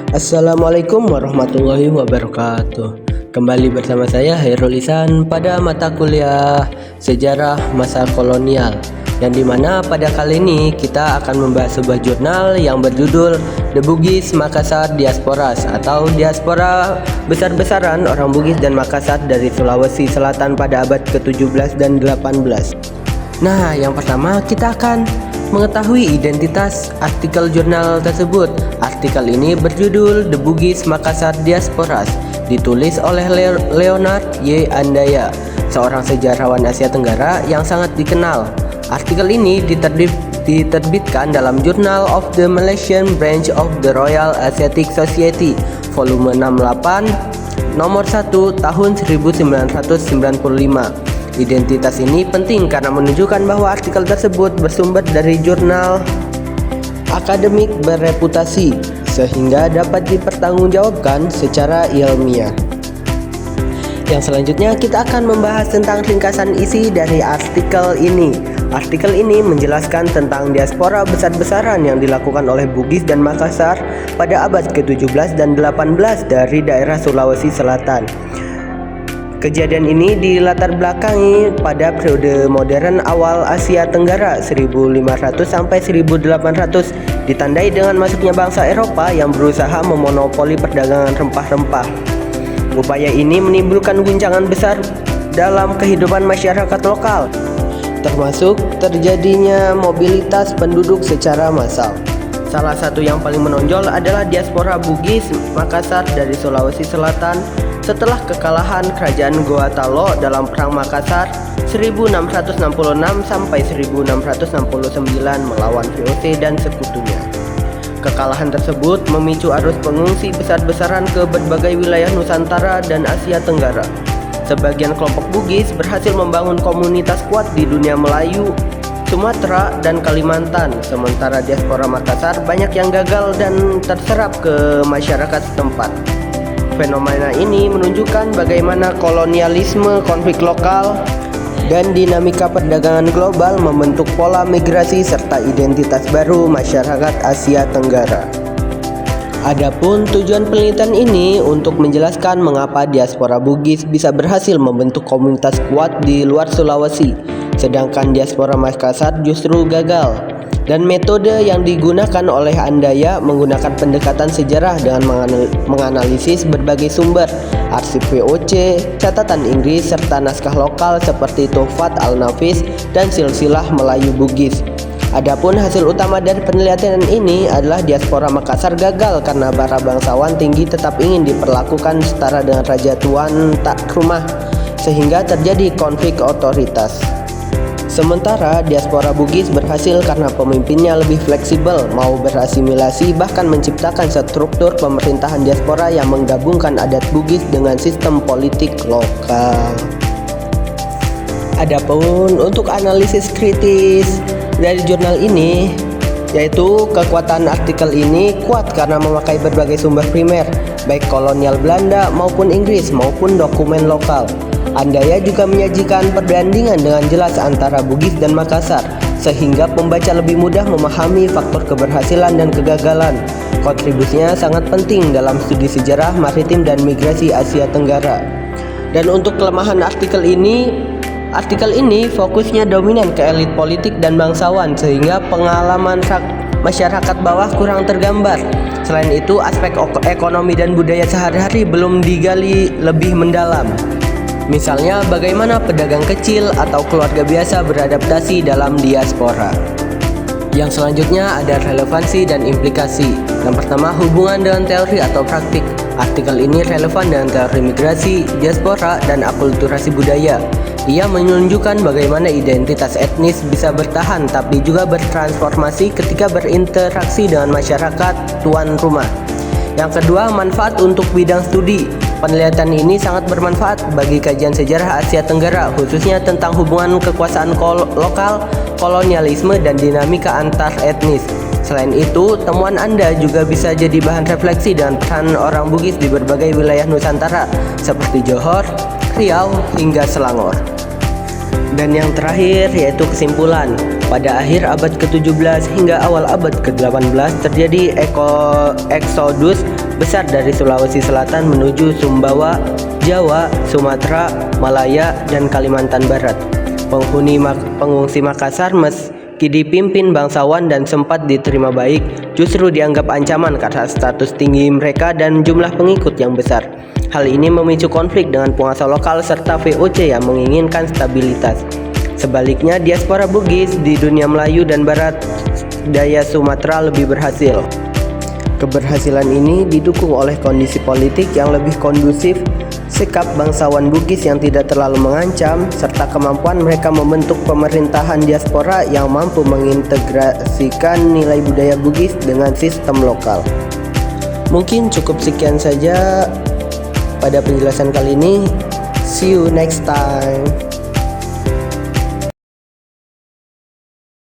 Assalamualaikum warahmatullahi wabarakatuh. Kembali bersama saya Hairul Ihsan pada mata kuliah Sejarah Masa Kolonial, yang dimana pada kali ini kita akan membahas sebuah jurnal yang berjudul The Bugis Makassar Diasporas, atau diaspora besar-besaran orang Bugis dan Makassar dari Sulawesi Selatan pada abad ke-17 dan 18. Nah, yang pertama kita akan mengetahui identitas artikel jurnal tersebut. Artikel ini berjudul The Bugis Makassar Diasporas, ditulis oleh Leonard Y. Andaya, seorang sejarawan Asia Tenggara yang sangat dikenal. Artikel ini diterbitkan dalam Journal of the Malaysian Branch of the Royal Asiatic Society, volume 68, nomor 1 tahun 1995. Identitas ini penting karena menunjukkan bahwa artikel tersebut bersumber dari jurnal akademik bereputasi, sehingga dapat dipertanggungjawabkan secara ilmiah. Yang selanjutnya kita akan membahas tentang ringkasan isi dari artikel ini. Artikel ini menjelaskan tentang diaspora besar-besaran yang dilakukan oleh Bugis dan Makassar pada abad ke-17 dan 18 dari daerah Sulawesi Selatan. Kejadian ini dilatar belakangi pada periode modern awal Asia Tenggara 1500 sampai 1800, ditandai dengan masuknya bangsa Eropa yang berusaha memonopoli perdagangan rempah-rempah. Upaya ini menimbulkan guncangan besar dalam kehidupan masyarakat lokal, termasuk terjadinya mobilitas penduduk secara massal. Salah satu yang paling menonjol adalah diaspora Bugis Makassar dari Sulawesi Selatan setelah kekalahan kerajaan Goa Talo dalam Perang Makassar 1666 sampai 1669 melawan VOC dan sekutunya. Kekalahan tersebut memicu arus pengungsi besar-besaran ke berbagai wilayah Nusantara dan Asia Tenggara. Sebagian kelompok Bugis berhasil membangun komunitas kuat di dunia Melayu, Sumatera, dan Kalimantan, sementara diaspora Makassar banyak yang gagal dan terserap ke masyarakat setempat. Fenomena ini menunjukkan bagaimana kolonialisme, konflik lokal, dan dinamika perdagangan global membentuk pola migrasi serta identitas baru masyarakat Asia Tenggara. Adapun tujuan penelitian ini untuk menjelaskan mengapa diaspora Bugis bisa berhasil membentuk komunitas kuat di luar Sulawesi, sedangkan diaspora Makassar justru gagal. Dan metode yang digunakan oleh Andaya menggunakan pendekatan sejarah dengan menganalisis berbagai sumber, arsip VOC, catatan Inggris, serta naskah lokal seperti Tuhfat Al-Nafis dan Silsilah Melayu Bugis. Adapun hasil utama dari penelitian ini adalah diaspora Makassar gagal karena para bangsawan tinggi tetap ingin diperlakukan setara dengan raja tuan tak rumah, sehingga terjadi konflik otoritas. Sementara diaspora Bugis berhasil karena pemimpinnya lebih fleksibel, mau berasimilasi, bahkan menciptakan struktur pemerintahan diaspora yang menggabungkan adat Bugis dengan sistem politik lokal. Adapun untuk analisis kritis dari jurnal ini, yaitu kekuatan artikel ini kuat karena memakai berbagai sumber primer, baik kolonial Belanda maupun Inggris maupun dokumen lokal. Andaya juga menyajikan perbandingan dengan jelas antara Bugis dan Makassar, sehingga pembaca lebih mudah memahami faktor keberhasilan dan kegagalan. Kontribusinya sangat penting dalam studi sejarah maritim dan migrasi Asia Tenggara. Dan untuk kelemahan artikel ini fokusnya dominan ke elit politik dan bangsawan, sehingga pengalaman masyarakat bawah kurang tergambar. Selain itu, aspek ekonomi dan budaya sehari-hari belum digali lebih mendalam. Misalnya bagaimana pedagang kecil atau keluarga biasa beradaptasi dalam diaspora. Yang selanjutnya ada relevansi dan implikasi. Yang pertama, hubungan dengan teori atau praktik. Artikel ini relevan dengan teori migrasi, diaspora, dan akulturasi budaya. Ia menunjukkan bagaimana identitas etnis bisa bertahan tapi juga bertransformasi ketika berinteraksi dengan masyarakat tuan rumah. Yang kedua, manfaat untuk bidang studi. Penelitian ini sangat bermanfaat bagi kajian sejarah Asia Tenggara, khususnya tentang hubungan kekuasaan lokal, kolonialisme, dan dinamika antar etnis. Selain itu, temuan Anda juga bisa jadi bahan refleksi dengan peran orang Bugis di berbagai wilayah Nusantara, seperti Johor, Riau, hingga Selangor. Dan yang terakhir yaitu kesimpulan. Pada akhir abad ke-17 hingga awal abad ke-18 terjadi eksodus besar dari Sulawesi Selatan menuju Sumbawa, Jawa, Sumatera, Malaya, dan Kalimantan Barat. Pengungsi Makassar meski dipimpin bangsawan dan sempat diterima baik, justru dianggap ancaman karena status tinggi mereka dan jumlah pengikut yang besar. Hal ini memicu konflik dengan penguasa lokal serta VOC yang menginginkan stabilitas. Sebaliknya, diaspora Bugis di dunia Melayu dan Barat Daya Sumatera lebih berhasil. Keberhasilan ini didukung oleh kondisi politik yang lebih kondusif, sikap bangsawan Bugis yang tidak terlalu mengancam, serta kemampuan mereka membentuk pemerintahan diaspora yang mampu mengintegrasikan nilai budaya Bugis dengan sistem lokal. Mungkin cukup sekian saja pada penjelasan kali ini. See you next time.